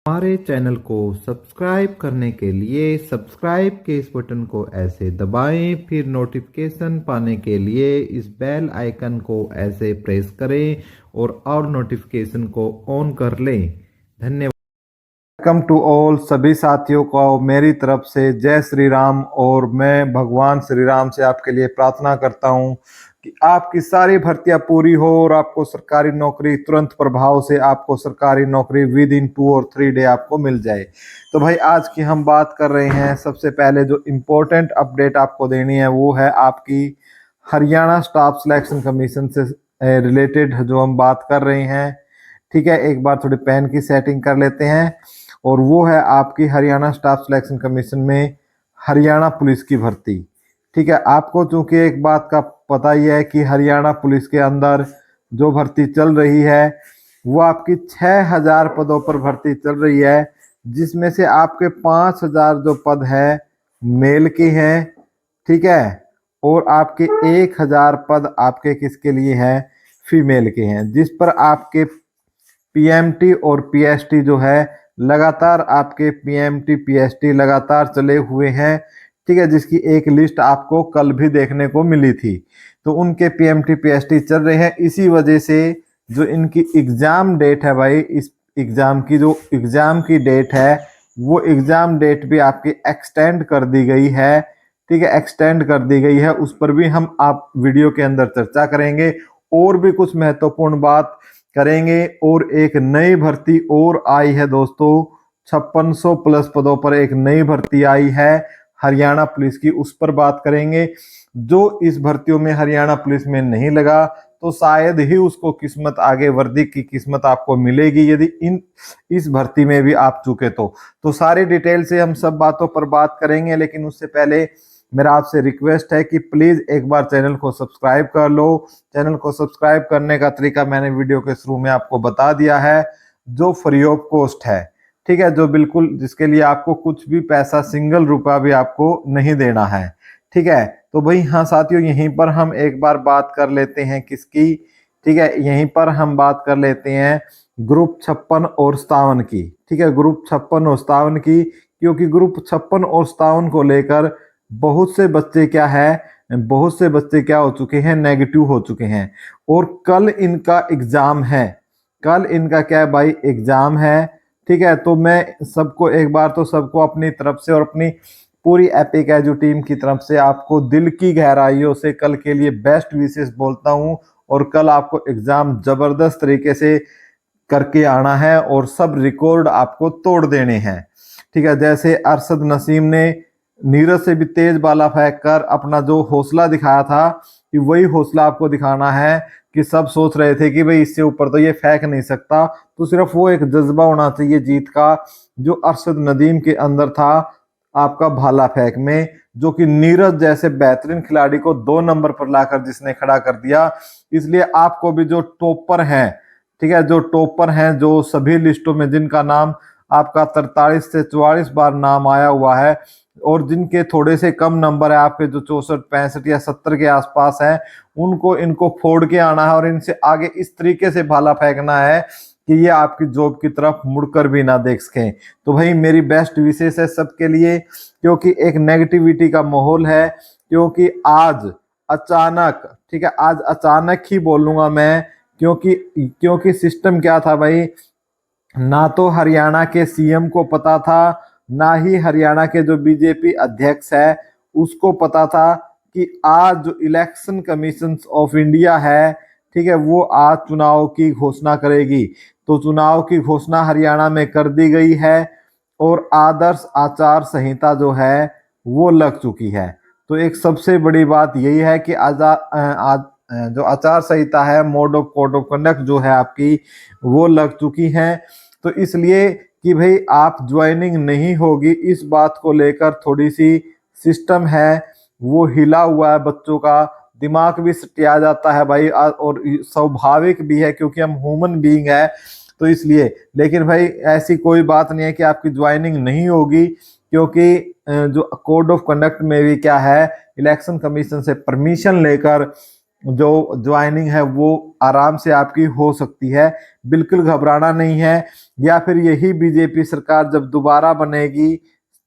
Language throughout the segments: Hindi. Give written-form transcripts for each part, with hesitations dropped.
हमारे चैनल को सब्सक्राइब करने के लिए सब्सक्राइब के इस बटन को ऐसे दबाएं, फिर नोटिफिकेशन पाने के लिए इस बेल आइकन को ऐसे प्रेस करें और नोटिफिकेशन को ऑन कर लें। धन्यवाद। वेलकम टू ऑल, सभी साथियों को मेरी तरफ से जय श्री राम। और मैं भगवान श्री राम से आपके लिए प्रार्थना करता हूं कि आपकी सारी भर्तियां पूरी हो और आपको सरकारी नौकरी तुरंत प्रभाव से आपको सरकारी नौकरी विद इन 2 और 3 डे आपको मिल जाए। तो भाई आज की हम बात कर रहे हैं, सबसे पहले जो इम्पोर्टेंट अपडेट आपको देनी है वो है आपकी हरियाणा स्टाफ सिलेक्शन कमीशन से रिलेटेड जो हम बात कर रहे हैं। ठीक है, एक बार थोड़ी पेन की सेटिंग कर लेते हैं। और वो है आपकी हरियाणा स्टाफ सिलेक्शन कमीशन में हरियाणा पुलिस की भर्ती। ठीक है, आपको चूंकि एक बात का पता ही है कि हरियाणा पुलिस के अंदर जो भर्ती चल रही है वो आपकी 6000 पदों पर भर्ती चल रही है, जिसमें से आपके 5000 जो पद है मेल के हैं। ठीक है, और आपके 1000 पद आपके किसके लिए हैं, फीमेल के हैं, जिस पर आपके पीएमटी और पीएसटी जो है लगातार आपके पीएमटी पीएसटी लगातार चले हुए हैं। ठीक है, जिसकी एक लिस्ट आपको कल भी देखने को मिली थी। तो उनके पीएमटी पीएसटी चल रहे हैं। इसी वजह से जो इनकी एग्जाम डेट है भाई, इस एग्जाम की जो एग्जाम की डेट है वो एग्जाम डेट भी आपकी एक्सटेंड कर दी गई है। ठीक है, एक्सटेंड कर दी गई है, उस पर भी हम आप वीडियो के अंदर चर्चा करेंगे। और भी कुछ महत्वपूर्ण बात करेंगे। और एक नई भर्ती और आई है दोस्तों, 5600 प्लस पदों पर एक नई भर्ती आई है हरियाणा पुलिस की, उस पर बात करेंगे। जो इस भर्तियों में हरियाणा पुलिस में नहीं लगा तो शायद ही उसको किस्मत, आगे वर्दी की किस्मत आपको मिलेगी यदि इस भर्ती में भी आप चुके तो सारी डिटेल से हम सब बातों पर बात करेंगे। लेकिन उससे पहले मेरा आपसे रिक्वेस्ट है कि प्लीज एक बार चैनल को सब्सक्राइब कर लो। चैनल को सब्सक्राइब करने का तरीका मैंने वीडियो के शुरू में आपको बता दिया है, जो फ्री ऑफ कॉस्ट है। ठीक है, जो बिल्कुल, जिसके लिए आपको कुछ भी पैसा, सिंगल रुपया भी आपको नहीं देना है। ठीक है, तो भाई हाँ साथियों, यहीं पर हम एक बार बात कर लेते हैं किसकी। ठीक है, यहीं पर हम बात कर लेते हैं ग्रुप 56 और 57 की। ठीक है, ग्रुप 56 और 57 की, क्योंकि ग्रुप 56 और 57 को लेकर बहुत से बच्चे क्या हो चुके हैं, नेगेटिव हो चुके हैं। और कल इनका एग्जाम है, कल इनका क्या है भाई, एग्जाम है। ठीक है, तो मैं सबको एक बार तो सबको अपनी तरफ से और अपनी पूरी एपिक एजू टीम की तरफ से आपको दिल की गहराइयों से कल के लिए बेस्ट विशेष बोलता हूं। और कल आपको एग्जाम जबरदस्त तरीके से करके आना है और सब रिकॉर्ड आपको तोड़ देने हैं। ठीक है, जैसे अरशद नसीम ने नीरज से भी तेज बाला फेंक कर अपना जो हौसला दिखाया था, कि वही हौसला आपको दिखाना है। कि सब सोच रहे थे कि भाई इससे ऊपर तो ये फेंक नहीं सकता, तो सिर्फ वो एक जज्बा होना चाहिए जीत का, जो अरशद नदीम के अंदर था आपका भाला फेंक में, जो कि नीरज जैसे बेहतरीन खिलाड़ी को 2 नंबर पर लाकर जिसने खड़ा कर दिया। इसलिए आपको भी जो टॉपर हैं, ठीक है, जो टॉपर हैं, जो सभी लिस्टों में जिनका नाम आपका 43 से 44 बार नाम आया हुआ है, और जिनके थोड़े से कम नंबर है आपके, जो 64 65 या 70 के आसपास हैं, उनको इनको फोड़ के आना है और इनसे आगे इस तरीके से भाला फेंकना है कि ये आपकी जॉब की तरफ मुड़कर भी ना देख सकें। तो भाई मेरी बेस्ट विशेष है सबके लिए, क्योंकि एक नेगेटिविटी का माहौल है। क्योंकि आज अचानक, ठीक है, आज अचानक ही बोलूंगा मैं, क्योंकि सिस्टम क्या था भाई, ना तो हरियाणा के सीएम को पता था, ना ही हरियाणा के जो बीजेपी अध्यक्ष है उसको पता था कि आज जो इलेक्शन कमीशन ऑफ इंडिया है, ठीक है, वो आज चुनाव की घोषणा करेगी। तो चुनाव की घोषणा हरियाणा में कर दी गई है और आदर्श आचार संहिता जो है वो लग चुकी है। तो एक सबसे बड़ी बात यही है कि जो आचार संहिता है, कोड ऑफ कंडक्ट जो है आपकी, वो लग चुकी है। तो इसलिए कि भाई आप ज्वाइनिंग नहीं होगी, इस बात को लेकर थोड़ी सी सिस्टम है वो हिला हुआ है, बच्चों का दिमाग भी सटिया जाता है भाई, और स्वाभाविक भी है क्योंकि हम ह्यूमन बीइंग है, तो इसलिए। लेकिन भाई ऐसी कोई बात नहीं है कि आपकी ज्वाइनिंग नहीं होगी, क्योंकि जो कोड ऑफ कंडक्ट में भी क्या है, इलेक्शन कमीशन से परमिशन लेकर जो ज्वाइनिंग है वो आराम से आपकी हो सकती है, बिल्कुल घबराना नहीं है। या फिर यही बीजेपी सरकार जब दोबारा बनेगी,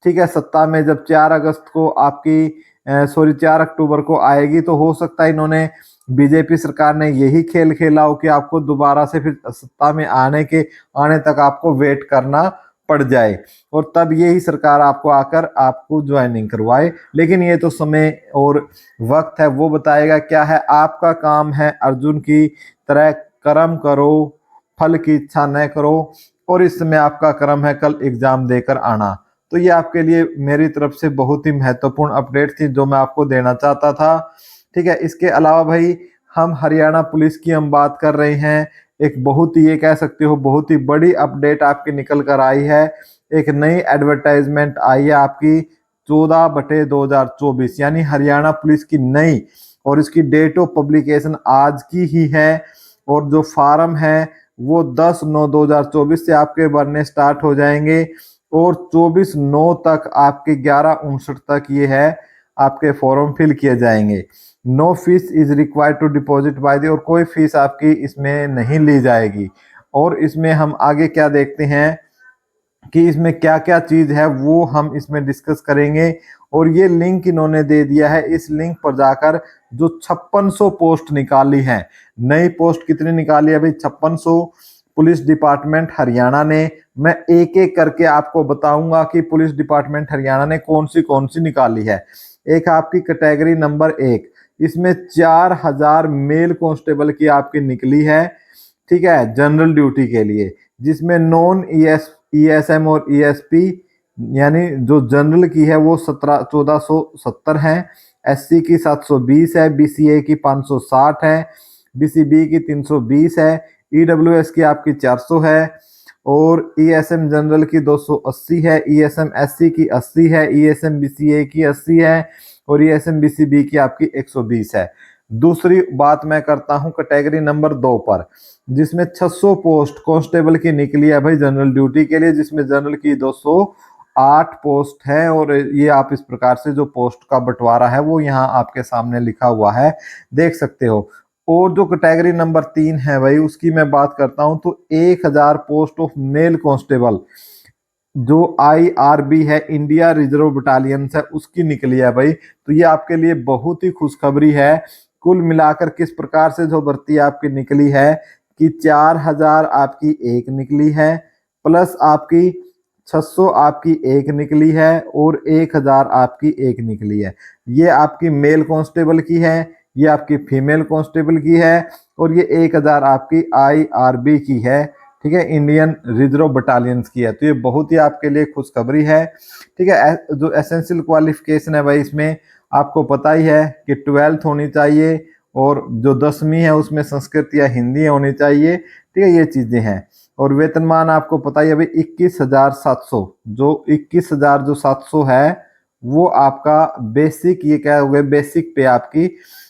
ठीक है, सत्ता में जब 4 अगस्त को आपकी 4 अक्टूबर को आएगी, तो हो सकता है इन्होंने बीजेपी सरकार ने यही खेल खेला हो कि आपको दोबारा से फिर सत्ता में आने तक आपको वेट करना पड़ जाए, और तब यही सरकार आपको आकर आपको ज्वाइनिंग करवाए। लेकिन ये तो समय और वक्त है, वो बताएगा क्या है। आपका काम है अर्जुन की तरह कर्म करो, फल की इच्छा न करो, और इस समय आपका कर्म है कल एग्जाम देकर आना। तो ये आपके लिए मेरी तरफ से बहुत ही महत्वपूर्ण अपडेट थी जो मैं आपको देना चाहता था। ठीक है, इसके अलावा भाई हम हरियाणा पुलिस की हम बात कर रहे हैं। एक बहुत ही, ये कह सकते हो बहुत ही बड़ी अपडेट आपकी निकल कर आई है। एक नई एडवर्टाइजमेंट आई है आपकी 14/2024, यानी हरियाणा पुलिस की नई, और इसकी डेट ऑफ पब्लिकेशन आज की ही है। और जो फार्म है वो 10/9/2024 से आपके भरने स्टार्ट हो जाएंगे, और 24/9 तक आपके 11:59 तक ये है आपके फॉर्म फिल किए जाएंगे। No fees is required to deposit by the, और कोई फीस आपकी इसमें नहीं ली जाएगी। और इसमें हम आगे क्या देखते हैं कि इसमें क्या क्या चीज है वो हम इसमें डिस्कस करेंगे। और ये लिंक इन्होंने दे दिया है, इस लिंक पर जाकर जो 5600 पोस्ट निकाली है, नई पोस्ट कितनी निकाली है भाई, 5600 पुलिस डिपार्टमेंट हरियाणा ने। मैं एक एक करके आपको बताऊंगा कि पुलिस डिपार्टमेंट हरियाणा ने कौन सी निकाली है। एक आपकी कैटेगरी नंबर 1, इसमें 4000 मेल कांस्टेबल की आपकी निकली है, ठीक है, जनरल ड्यूटी के लिए, जिसमें नॉन ईएसएम और ईएसपी यानी जो जनरल की है वो 1470 है, एससी की 720 है, बीसीए की 560 है, बीसीबी की 320 है, ईडब्ल्यूएस की आपकी 400 है, और ईएसएम जनरल की 280 है, ईएसएम एससी की 80 है, ईएसएम बीसीए की 80 है, और ईएसएम बीसीबी की आपकी 120 है। दूसरी बात मैं करता हूं कैटेगरी नंबर 2 पर, जिसमें 600 पोस्ट कांस्टेबल की निकली है भाई जनरल ड्यूटी के लिए, जिसमें जनरल की 208 पोस्ट है। और ये आप इस प्रकार से जो पोस्ट का बंटवारा है वो यहाँ आपके सामने लिखा हुआ है, देख सकते हो। और जो कैटेगरी नंबर 3 है भाई, उसकी मैं बात करता हूं तो 1000 पोस्ट ऑफ मेल कांस्टेबल जो IRB है, इंडिया रिजर्व बटालियन है, उसकी निकली है भाई। तो ये आपके लिए बहुत ही खुशखबरी है। कुल मिलाकर किस प्रकार से जो भर्ती आपकी निकली है कि 4000 आपकी एक निकली है, प्लस आपकी 600 आपकी एक निकली है, और 1000 आपकी एक निकली है। ये आपकी मेल कांस्टेबल की है, ये आपकी फीमेल कांस्टेबल की है, और ये 1000 आपकी IRB की है, ठीक है, इंडियन रिजर्व बटालियंस की है। तो ये बहुत ही आपके लिए खुशखबरी है, ठीक है। जो एसेंशियल क्वालिफिकेशन है भाई, इसमें आपको पता ही है कि 12th होनी चाहिए, और जो 10वीं है उसमें संस्कृत या हिंदी होनी चाहिए, ठीक है, ये चीजें हैं। और वेतनमान आपको पता ही है भाई 21,700, जो 21,700 है वो आपका बेसिक, ये क्या हो गया, बेसिक पे आपकी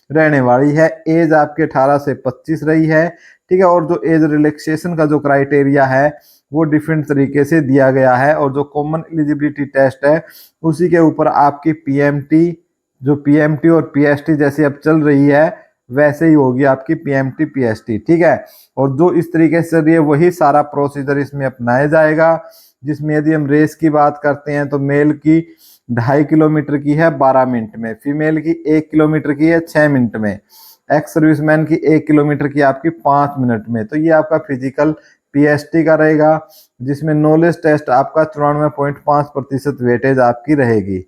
रहने वाली है। एज आपके 18 से 25 रही है, ठीक है। और जो एज रिलैक्सेशन का जो क्राइटेरिया है वो डिफरेंट तरीके से दिया गया है, और जो कॉमन एलिजिबिलिटी टेस्ट है उसी के ऊपर आपकी पीएमटी, जो पीएमटी और पीएसटी जैसे अब चल रही है वैसे ही होगी आपकी पीएमटी पीएसटी, ठीक है। और जो इस तरीके से चल रही है वही सारा प्रोसीजर इसमें अपनाया जाएगा। जिसमें यदि हम रेस की बात करते हैं तो मेल की 2.5 किलोमीटर की है 12 मिनट में, फीमेल की 1 किलोमीटर की है 6 मिनट में, एक्स सर्विसमैन की 1 किलोमीटर की आपकी 5 मिनट में। तो ये आपका फिजिकल पीएसटी का रहेगा, जिसमें नॉलेज टेस्ट आपका 94.5% वेटेज आपकी रहेगी,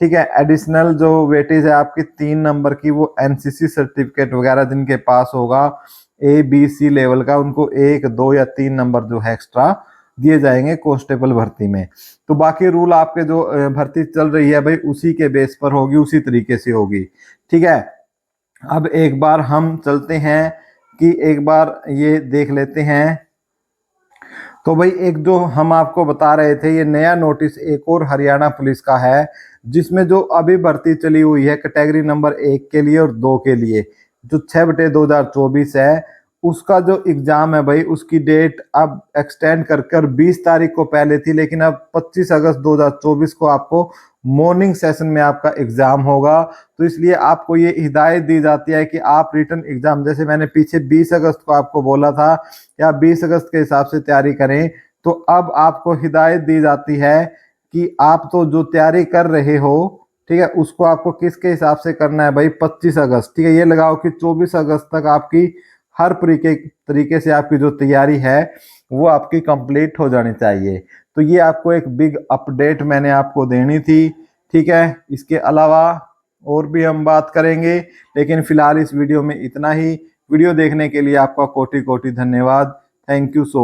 ठीक है। एडिशनल जो वेटेज है आपकी 3 नंबर की, वो एनसीसी सर्टिफिकेट वगैरह जिनके पास होगा ABC लेवल का, उनको 1, 2 या 3 नंबर जो है एक्स्ट्रा दिए जाएंगे कांस्टेबल भर्ती में। तो बाकी रूल आपके जो भर्ती चल रही है भाई उसी के बेस पर होगी, उसी तरीके से होगी, ठीक है। अब एक बार हम चलते हैं कि एक बार ये देख लेते हैं। तो भाई एक जो हम आपको बता रहे थे, ये नया नोटिस एक और हरियाणा पुलिस का है, जिसमें जो अभी भर्ती चली हुई है कैटेगरी नंबर 1 के लिए और 2 के लिए, जो 6/2024 है, उसका जो एग्ज़ाम है भाई उसकी डेट अब एक्सटेंड कर कर 20 तारीख को पहले थी, लेकिन अब 25 अगस्त 2024 को आपको मॉर्निंग सेशन में आपका एग्ज़ाम होगा। तो इसलिए आपको ये हिदायत दी जाती है कि आप रिटन एग्ज़ाम, जैसे मैंने पीछे 20 अगस्त को आपको बोला था कि आप 20 अगस्त के हिसाब से तैयारी करें, तो अब आपको हिदायत दी जाती है कि आप तो जो तैयारी कर रहे हो, ठीक है, उसको आपको किसके हिसाब से करना है भाई, 25 अगस्त, ठीक है। ये लगाओ कि 24 अगस्त तक आपकी हर तरीके से आपकी जो तैयारी है वो आपकी कंप्लीट हो जानी चाहिए। तो ये आपको एक बिग अपडेट मैंने आपको देनी थी, ठीक है। इसके अलावा और भी हम बात करेंगे, लेकिन फिलहाल इस वीडियो में इतना ही। वीडियो देखने के लिए आपका कोटि कोटि धन्यवाद। Thank you so much.